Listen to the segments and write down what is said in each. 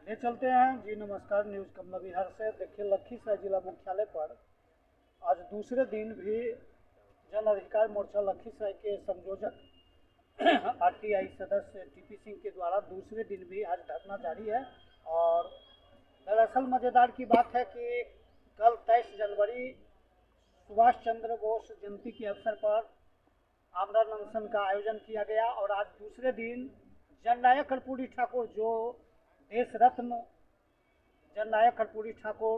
ले चलते हैं जी। नमस्कार, न्यूज़ कमला बिहार से। देखिए, लखीसराय जिला मुख्यालय पर आज दूसरे दिन भी जन अधिकार मोर्चा लखीसराय के संयोजक आरटीआई सदस्य टीपी सिंह के द्वारा दूसरे दिन भी आज धरना जारी है। और दरअसल मज़ेदार की बात है कि कल 23 जनवरी सुभाष चंद्र बोस जयंती के अवसर पर आमरण अनशन का आयोजन किया गया और आज दूसरे दिन जननायक कर्पूरी ठाकुर, जो देश रत्न जननायक कर्पूरी ठाकुर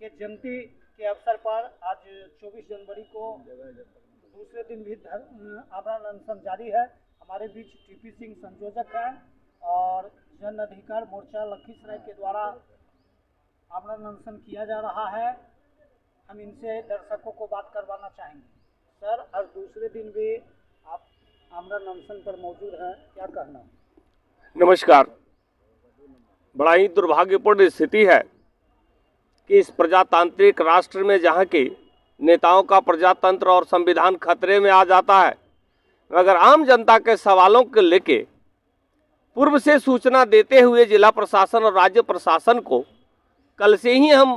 के जयंती के अवसर पर आज 24 जनवरी को दूसरे दिन भी आमरण अनशन जारी है। हमारे बीच टीपी सिंह संयोजक हैं और जन अधिकार मोर्चा लखीसराय के द्वारा आमरण अनशन किया जा रहा है। हम इनसे दर्शकों को बात करवाना चाहेंगे। सर, आज दूसरे दिन भी आप आमरण अनशन पर मौजूद हैं, क्या कहना? नमस्कार। बड़ा ही दुर्भाग्यपूर्ण स्थिति है कि इस प्रजातांत्रिक राष्ट्र में जहाँ के नेताओं का प्रजातंत्र और संविधान खतरे में आ जाता है, मगर आम जनता के सवालों को लेके पूर्व से सूचना देते हुए जिला प्रशासन और राज्य प्रशासन को कल से ही हम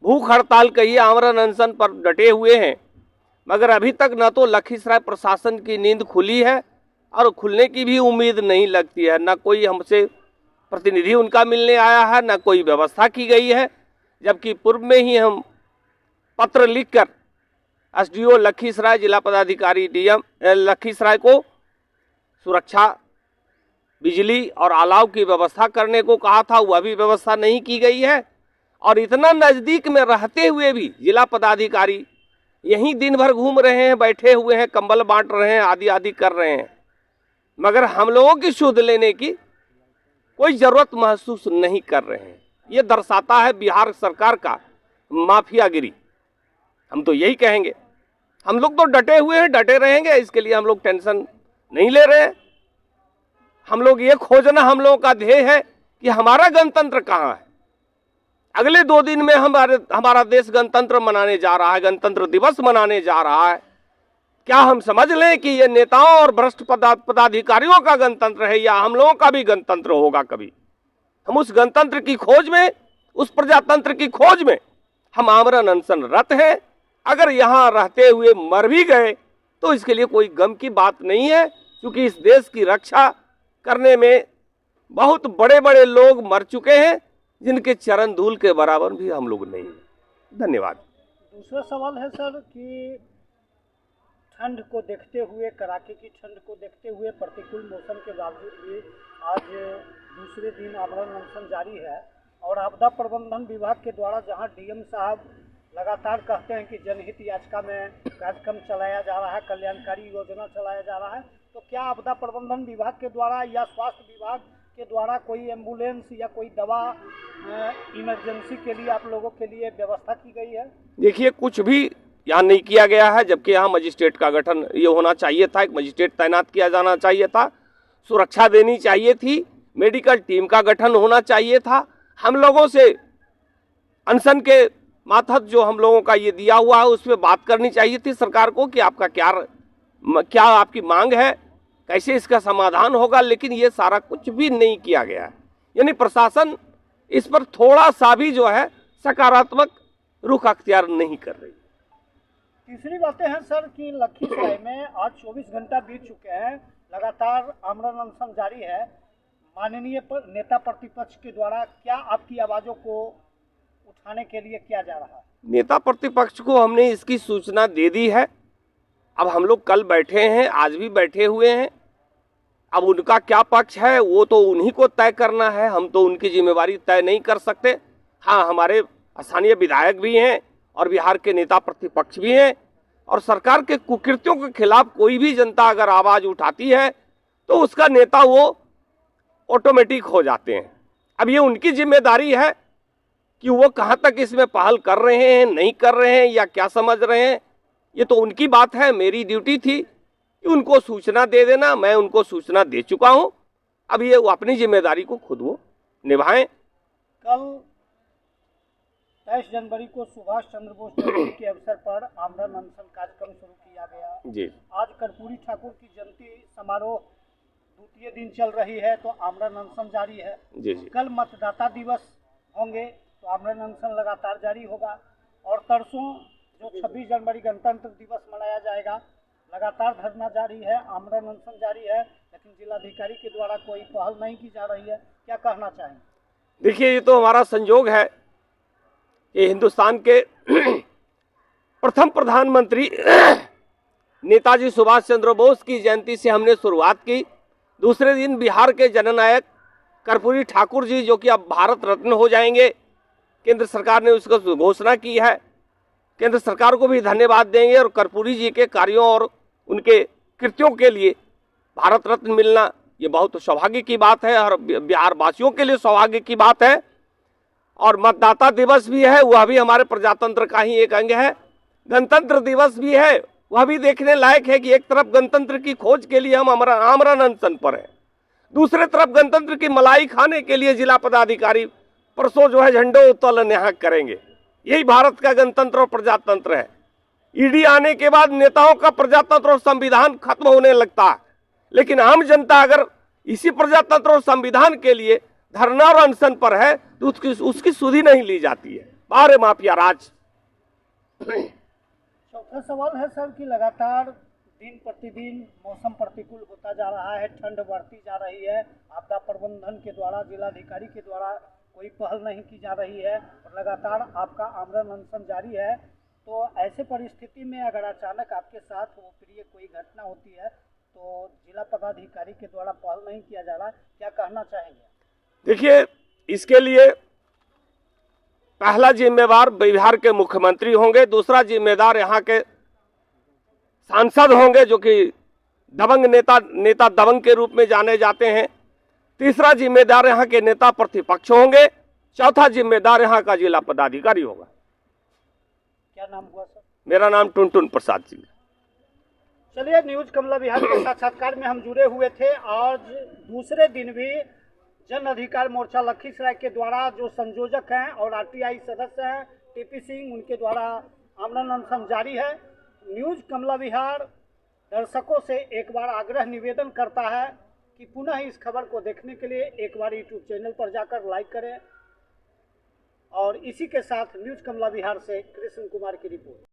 भूख हड़ताल कहिए आमरण अनशन पर डटे हुए हैं, मगर अभी तक न तो लखीसराय प्रशासन की नींद खुली है और खुलने की भी उम्मीद नहीं लगती है। न कोई हमसे प्रतिनिधि उनका मिलने आया है, न कोई व्यवस्था की गई है। जबकि पूर्व में ही हम पत्र लिखकर एसडीओ लखीसराय, जिला पदाधिकारी डीएम लखीसराय को सुरक्षा, बिजली और अलाव की व्यवस्था करने को कहा था, वह भी व्यवस्था नहीं की गई है। और इतना नज़दीक में रहते हुए भी जिला पदाधिकारी यहीं दिन भर घूम रहे हैं, बैठे हुए हैं, कंबल बांट रहे हैं, आदि आदि कर रहे हैं, मगर हम लोगों की सुध लेने की कोई जरूरत महसूस नहीं कर रहे हैं। ये दर्शाता है बिहार सरकार का माफियागिरी। हम तो यही कहेंगे, हम लोग तो डटे हुए हैं, डटे रहेंगे, इसके लिए हम लोग टेंशन नहीं ले रहे हैं। हम लोग ये खोजना, हम लोगों का ध्येय है कि हमारा गणतंत्र कहाँ है। अगले 2 दिन में हमारा देश गणतंत्र मनाने जा रहा है, गणतंत्र दिवस मनाने जा रहा है। क्या हम समझ लें कि ये नेताओं और भ्रष्ट पदाधिकारियों का गणतंत्र है, या हम लोगों का भी गणतंत्र होगा कभी? हम उस गणतंत्र की खोज में, उस प्रजातंत्र की खोज में हम आमरण अनशनरत हैं। अगर यहाँ रहते हुए मर भी गए तो इसके लिए कोई गम की बात नहीं है, क्योंकि इस देश की रक्षा करने में बहुत बड़े बड़े लोग मर चुके हैं, जिनके चरण धूल के बराबर भी हम लोग नहीं। धन्यवाद। दूसरा सवाल है सर कि ठंड को देखते हुए, कड़ाके की ठंड को देखते हुए, प्रतिकूल मौसम के बावजूद भी आज दूसरे दिन आमरण अनशन जारी है। और आपदा प्रबंधन विभाग के द्वारा जहां डीएम साहब लगातार कहते हैं कि जनहित याचिका में कार्यक्रम चलाया जा रहा है, कल्याणकारी योजना चलाया जा रहा है, तो क्या आपदा प्रबंधन विभाग के द्वारा या स्वास्थ्य विभाग के द्वारा कोई एम्बुलेंस या कोई दवा इमरजेंसी के लिए आप लोगों के लिए व्यवस्था की गई है? देखिए, कुछ भी यहाँ नहीं किया गया है, जबकि यहाँ मजिस्ट्रेट का गठन ये होना चाहिए था, एक मजिस्ट्रेट तैनात किया जाना चाहिए था, सुरक्षा देनी चाहिए थी, मेडिकल टीम का गठन होना चाहिए था। हम लोगों से अनशन के मातहत जो हम लोगों का ये दिया हुआ है, उस पर बात करनी चाहिए थी सरकार को कि आपका क्या आपकी मांग है, कैसे इसका समाधान होगा। लेकिन ये सारा कुछ भी नहीं किया गया है, यानी प्रशासन इस पर थोड़ा सा भी जो है सकारात्मक रुख अख्तियार नहीं कर रही। तीसरी बातें हैं सर कि लखीसराय में आज 24 घंटा बीत चुके हैं, लगातार आमरण अनशन जारी है। माननीय नेता प्रतिपक्ष के द्वारा क्या आपकी आवाज़ों को उठाने के लिए किया जा रहा है? नेता प्रतिपक्ष को हमने इसकी सूचना दे दी है। अब हम लोग कल बैठे हैं, आज भी बैठे हुए हैं। अब उनका क्या पक्ष है वो तो उन्हीं को तय करना है, हम तो उनकी जिम्मेवारी तय नहीं कर सकते। हाँ, हमारे स्थानीय विधायक भी हैं और बिहार के नेता प्रतिपक्ष भी हैं, और सरकार के कुकृत्यों के खिलाफ कोई भी जनता अगर आवाज़ उठाती है तो उसका नेता वो ऑटोमेटिक हो जाते हैं। अब ये उनकी जिम्मेदारी है कि वो कहाँ तक इसमें पहल कर रहे हैं, नहीं कर रहे हैं, या क्या समझ रहे हैं, ये तो उनकी बात है। मेरी ड्यूटी थी कि उनको सूचना दे देना, मैं उनको सूचना दे चुका हूँ। अब ये वो अपनी जिम्मेदारी को खुद वो निभाएं। कल 23 जनवरी को सुभाष चंद्र बोस जयंती के अवसर पर आमरण अनशन कार्यक्रम शुरू किया गया। जी। आज कर्पूरी ठाकुर की जयंती समारोह द्वितीय दिन चल रही है तो आमरण अनशन जारी है। जी जी। कल मतदाता दिवस होंगे तो आमरण अनशन लगातार जारी होगा और परसों जो 26 जनवरी गणतंत्र दिवस मनाया जाएगा, लगातार धरना जारी है, आमरण अनशन जारी है, लेकिन जिलाधिकारी के द्वारा कोई पहल नहीं की जा रही है। क्या कहना चाहेंगे? देखिए, ये तो हमारा संयोग है कि हिंदुस्तान के प्रथम प्रधानमंत्री नेताजी सुभाष चंद्र बोस की जयंती से हमने शुरुआत की। दूसरे दिन बिहार के जननायक कर्पूरी ठाकुर जी, जो कि अब भारत रत्न हो जाएंगे, केंद्र सरकार ने उसको घोषणा की है। केंद्र सरकार को भी धन्यवाद देंगे और कर्पूरी जी के कार्यों और उनके कृत्यों के लिए भारत रत्न मिलना ये बहुत सौभाग्य की बात है और बिहार वासियों के लिए सौभाग्य की बात है। और मतदाता दिवस भी है, वह भी हमारे प्रजातंत्र का ही एक अंग है। गणतंत्र दिवस भी है, वह भी देखने लायक है कि एक तरफ गणतंत्र की खोज के लिए हम आमरण अनशन पर हैं, दूसरे तरफ गणतंत्र की मलाई खाने के लिए जिला पदाधिकारी परसों जो है झंडोत्तोलन यहाँ करेंगे। यही भारत का गणतंत्र और प्रजातंत्र है। ईडी आने के बाद नेताओं का प्रजातंत्र और संविधान खत्म होने लगता है, लेकिन आम जनता अगर इसी प्रजातंत्र और संविधान के लिए धरना और अनशन पर है तो उसकी सुधि नहीं ली जाती है। बारे माफिया राज। चौथा सवाल है सर कि लगातार दिन प्रतिदिन मौसम प्रतिकूल होता जा रहा है, ठंड बढ़ती जा रही है, आपदा प्रबंधन के द्वारा, जिलाधिकारी के द्वारा कोई पहल नहीं की जा रही है और लगातार आपका आमरण अनशन जारी है। तो ऐसे परिस्थिति में अगर अचानक आपके साथ वो प्रिय कोई घटना होती है तो जिला पदाधिकारी के द्वारा पहल नहीं किया जा रहा, क्या कहना चाहेंगे? देखिए, इसके लिए पहला जिम्मेवार बिहार के मुख्यमंत्री होंगे, दूसरा जिम्मेदार यहाँ के सांसद होंगे जो कि दबंग नेता दबंग के रूप में जाने जाते हैं, तीसरा जिम्मेदार यहाँ के नेता प्रतिपक्ष होंगे, चौथा जिम्मेदार यहाँ का जिला पदाधिकारी होगा। क्या नाम हुआ सर? मेरा नाम टुनटुन प्रसाद सिंह। चलिए, न्यूज कमला बिहार के साक्षात्कार में हम जुड़े हुए थे। आज दूसरे दिन भी जन अधिकार मोर्चा लखीसराय के द्वारा जो संयोजक हैं और आरटीआई सदस्य हैं टीपी सिंह, उनके द्वारा आमरण अनशन जारी है। न्यूज कमला बिहार दर्शकों से एक बार आग्रह निवेदन करता है कि पुनः इस खबर को देखने के लिए एक बार यूट्यूब चैनल पर जाकर लाइक करें। और इसी के साथ न्यूज कमला बिहार से कृष्ण कुमार की रिपोर्ट।